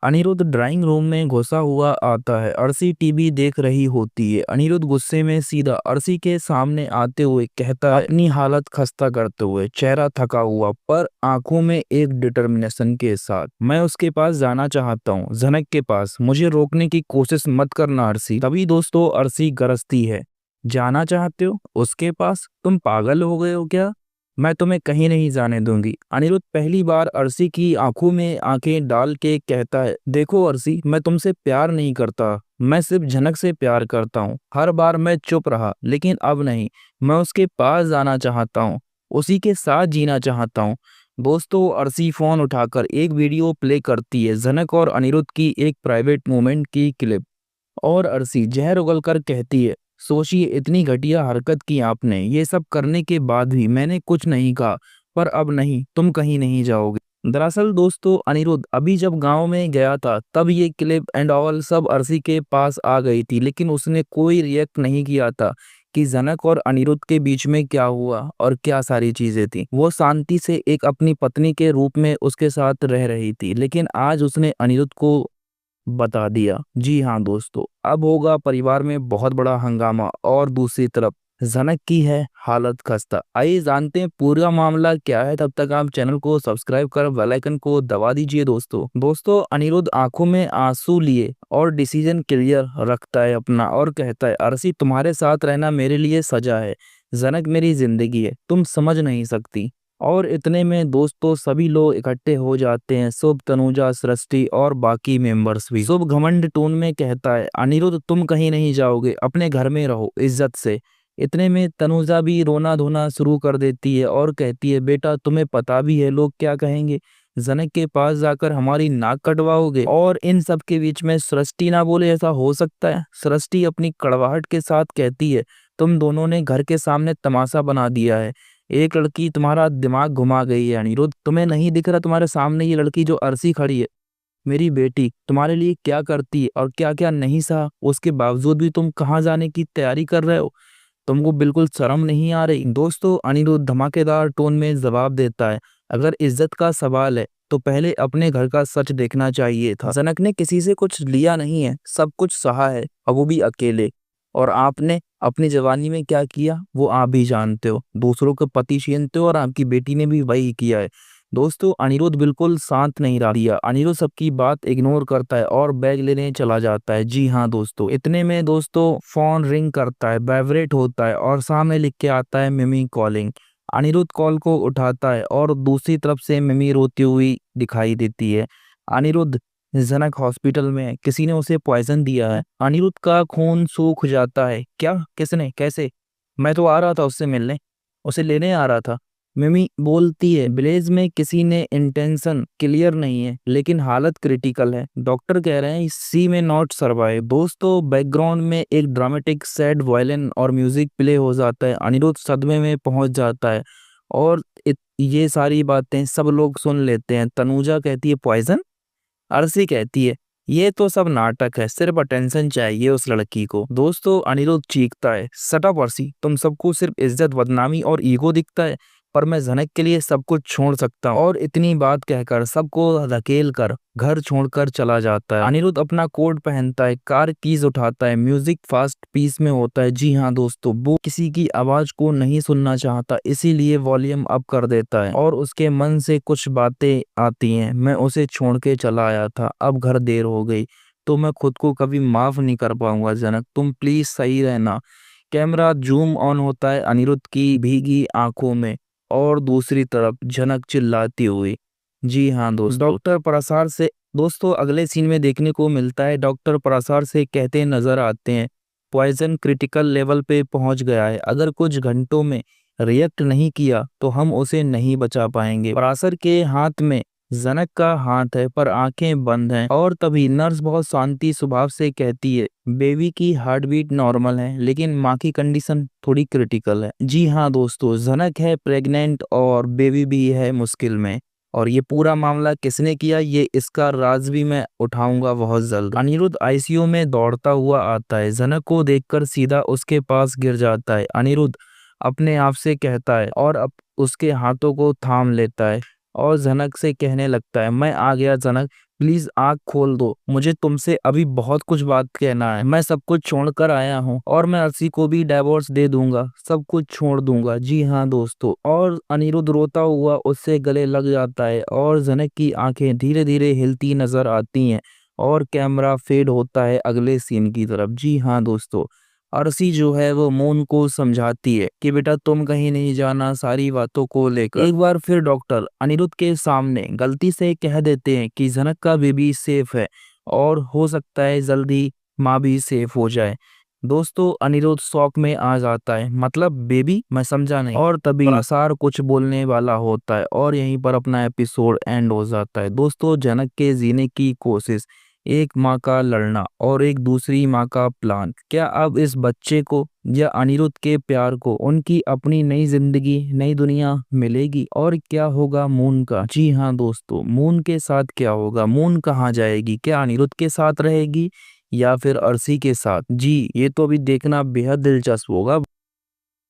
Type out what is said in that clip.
Anirudh drawing room में घुसा हुआ आता है। अर्शी टीवी देख रही होती है। अनिरुद्ध गुस्से में सीधा अर्शी के सामने आते हुए कहता है, अपनी हालत खस्ता करते हुए, चेहरा थका हुआ पर आंखों में एक डिटर्मिनेशन के साथ, मैं उसके पास जाना चाहता हूँ, जनक के पास। मुझे रोकने की कोशिश मत करना अर्शी। तभी दोस्तों अर्शी गरजती है, जाना चाहते हो उसके पास? तुम पागल हो गए हो क्या? मैं तुम्हें कहीं नहीं जाने दूंगी। अनिरुद्ध पहली बार अर्शी की आंखों में आंखें डाल के कहता है, देखो अर्शी, मैं तुमसे प्यार नहीं करता, मैं सिर्फ झनक से प्यार करता हूँ। हर बार मैं चुप रहा, लेकिन अब नहीं। मैं उसके पास जाना चाहता हूँ, उसी के साथ जीना चाहता हूँ। दोस्तों अर्शी फोन उठाकर एक वीडियो प्ले करती है, जनक और अनिरुद्ध की एक प्राइवेट मोमेंट की क्लिप। और अर्शी जहर उगलकर कहती है, सोचिए इतनी घटिया हरकत की आपने, ये सब करने के बाद भी मैंने कुछ नहीं कहा, पर अब नहीं, तुम कहीं नहीं जाओगे। दरअसल दोस्तों अनिरुद्ध अभी जब गांव में गया था तब ये क्लिप एंड ऑल सब अर्शी के पास आ गई थी, लेकिन उसने कोई रिएक्ट नहीं किया था कि जनक और अनिरुद्ध के बीच में क्या हुआ और क्या सारी चीजें थी। वो शांति से एक अपनी पत्नी के रूप में उसके साथ रह रही थी, लेकिन आज उसने अनिरुद्ध को बता दिया। जी हाँ दोस्तों, अब होगा परिवार में बहुत बड़ा हंगामा और दूसरी तरफ जनक की है हालत खस्ता। आइए जानते हैं पूरा मामला क्या है। तब तक आप चैनल को सब्सक्राइब कर बेल आइकन को दबा दीजिए। दोस्तों अनिरुद्ध आंखों में आंसू लिए और डिसीजन क्लियर रखता है अपना और कहता है, अर्शी तुम्हारे साथ रहना मेरे लिए सजा है, जनक मेरी जिंदगी है, तुम समझ नहीं सकती। और इतने में दोस्तों सभी लोग इकट्ठे हो जाते हैं, शुभ, तनुजा, सृष्टि और बाकी मेंबर्स भी। शुभ घमंड टोन में कहता है, अनिरुद्ध तुम कहीं नहीं जाओगे, अपने घर में रहो इज्जत से। इतने में तनुजा भी रोना धोना शुरू कर देती है और कहती है, बेटा तुम्हें पता भी है लोग क्या कहेंगे, जनक के पास जाकर हमारी नाक कटवाओगे। और इन सब के बीच में सृष्टि ना बोले ऐसा हो सकता है। सृष्टि अपनी कड़वाहट के साथ कहती है, तुम दोनों ने घर के सामने तमाशा बना दिया है, एक लड़की तुम्हारा दिमाग घुमा गई है अनिरुद्ध, तुम्हें नहीं दिख रहा तुम्हारे सामने ये लड़की जो अर्शी खड़ी है, मेरी बेटी तुम्हारे लिए क्या करती है और क्या क्या नहीं सहा, उसके बावजूद भी तुम कहाँ जाने की तैयारी कर रहे हो? तुमको बिल्कुल शर्म नहीं आ रही? दोस्तों अनिरुद्ध धमाकेदार टोन में जवाब देता है, अगर इज्जत का सवाल है तो पहले अपने घर का सच देखना चाहिए था। जनक ने किसी से कुछ लिया नहीं है, सब कुछ सहा है, और वो भी अकेले। और आपने अपनी जवानी में क्या किया वो आप भी जानते हो, दूसरों के पति छीनते हो और आपकी बेटी ने भी वही किया है। दोस्तों अनिरुद्ध बिल्कुल शांत नहीं रहा। अनिरुद्ध सबकी बात इग्नोर करता है और बैग लेने चला जाता है। जी हाँ दोस्तों, इतने में दोस्तों फोन रिंग करता है, वाइब्रेट होता है और सामने लिख के आता है, मिमी कॉलिंग। अनिरुद्ध कॉल को उठाता है और दूसरी तरफ से मिमी रोती हुई दिखाई देती है। अनिरुद्ध, जनक हॉस्पिटल में है, किसी ने उसे पॉइजन दिया है। अनिरुद्ध का खून सूख जाता है। क्या? किसने? कैसे? मैं तो आ रहा था उससे मिलने, उसे लेने आ रहा था। मिमी बोलती है, विलेज में किसी ने, इंटेंशन क्लियर नहीं है लेकिन हालत क्रिटिकल है, डॉक्टर कह रहे हैं सी में नॉट सर्वाइव। दोस्तों बैकग्राउंड में एक ड्रामेटिक सैड वायलिन और म्यूजिक प्ले हो जाता है। अनिरुद्ध सदमे में पहुंच जाता है और ये सारी बातें सब लोग सुन लेते हैं। तनुजा कहती है, पॉइजन? अर्शी कहती है, ये तो सब नाटक है, सिर्फ अटेंशन चाहिए उस लड़की को। दोस्तों अनिरुद्ध चीखता है, सट अप अर्शी, तुम सबको सिर्फ इज्जत, बदनामी और ईगो दिखता है, पर मैं जनक के लिए सब कुछ छोड़ सकता हूँ। और इतनी बात कहकर सबको धकेल कर घर छोड़कर चला जाता है। अनिरुद्ध अपना कोट पहनता है, कार कीज उठाता है, म्यूजिक फास्ट पीस में होता है। जी हाँ दोस्तों, वो किसी की आवाज को नहीं सुनना चाहता, इसीलिए वॉल्यूम अप कर देता है और उसके मन से कुछ बातें आती हैं, मैं उसे छोड़ के चला आया था, अब घर देर हो गई तो मैं खुद को कभी माफ नहीं कर पाऊंगा, जनक तुम प्लीज सही रहना। कैमरा जूम ऑन होता है अनिरुद्ध की भीगी आंखों में और दूसरी तरफ जनक चिल्लाती हुई। जी हाँ दोस्तों, डॉक्टर प्रसार से, दोस्तों अगले सीन में देखने को मिलता है, डॉक्टर प्रसार से कहते नजर आते हैं, पॉइजन क्रिटिकल लेवल पे पहुंच गया है, अगर कुछ घंटों में रिएक्ट नहीं किया तो हम उसे नहीं बचा पाएंगे। पराशर के हाथ में जनक का हाथ है पर आंखें बंद हैं और तभी नर्स बहुत शांति स्वभाव से कहती है, बेबी की हार्ट बीट नॉर्मल है लेकिन माँ की कंडीशन थोड़ी क्रिटिकल है। जी हाँ दोस्तों, जनक है प्रेग्नेंट और बेबी भी है मुश्किल में। और ये पूरा मामला किसने किया, ये इसका राज भी मैं उठाऊंगा बहुत जल्द। अनिरुद्ध आईसीयू में दौड़ता हुआ आता है, जनक को देखकर सीधा उसके पास गिर जाता है। अनिरुद्ध अपने आप से कहता है और अब उसके हाथों को थाम लेता है और जनक से कहने लगता है, मैं आ गया जनक, प्लीज आँख खोल दो, मुझे तुमसे अभी बहुत कुछ बात कहना है। मैं सब कुछ छोड़कर आया हूँ और मैं अर्शी को भी डिवोर्स दे दूंगा, सब कुछ छोड़ दूंगा। जी हाँ दोस्तों, और अनिरुद्ध रोता हुआ उससे गले लग जाता है और जनक की आंखें धीरे धीरे हिलती नजर आती हैं और कैमरा फेड होता है अगले सीन की तरफ। जी हाँ दोस्तों, अर्शी जो है वो मून को समझाती है कि बेटा तुम कहीं नहीं जाना, सारी बातों को लेकर। एक बार फिर डॉक्टर अनिरुद्ध के सामने गलती से कह देते हैं कि जनक का बेबी सेफ है और हो सकता है जल्दी माँ भी सेफ हो जाए। दोस्तों अनिरुद्ध शॉक में आ जाता है, मतलब बेबी, मैं समझा नहीं। और तभी असार कुछ बोलने वाला होता है और यहीं पर अपना एपिसोड एंड हो जाता है। दोस्तों जनक के जीने की कोशिश, एक माँ का लड़ना और एक दूसरी माँ का प्लान, क्या अब इस बच्चे को या अनिरुद्ध के प्यार को उनकी अपनी नई जिंदगी, नई दुनिया मिलेगी? और क्या होगा मून का? जी हाँ दोस्तों, मून के साथ क्या होगा? मून कहाँ जाएगी? क्या अनिरुद्ध के साथ रहेगी या फिर अर्शी के साथ? जी ये तो अभी देखना बेहद दिलचस्प होगा।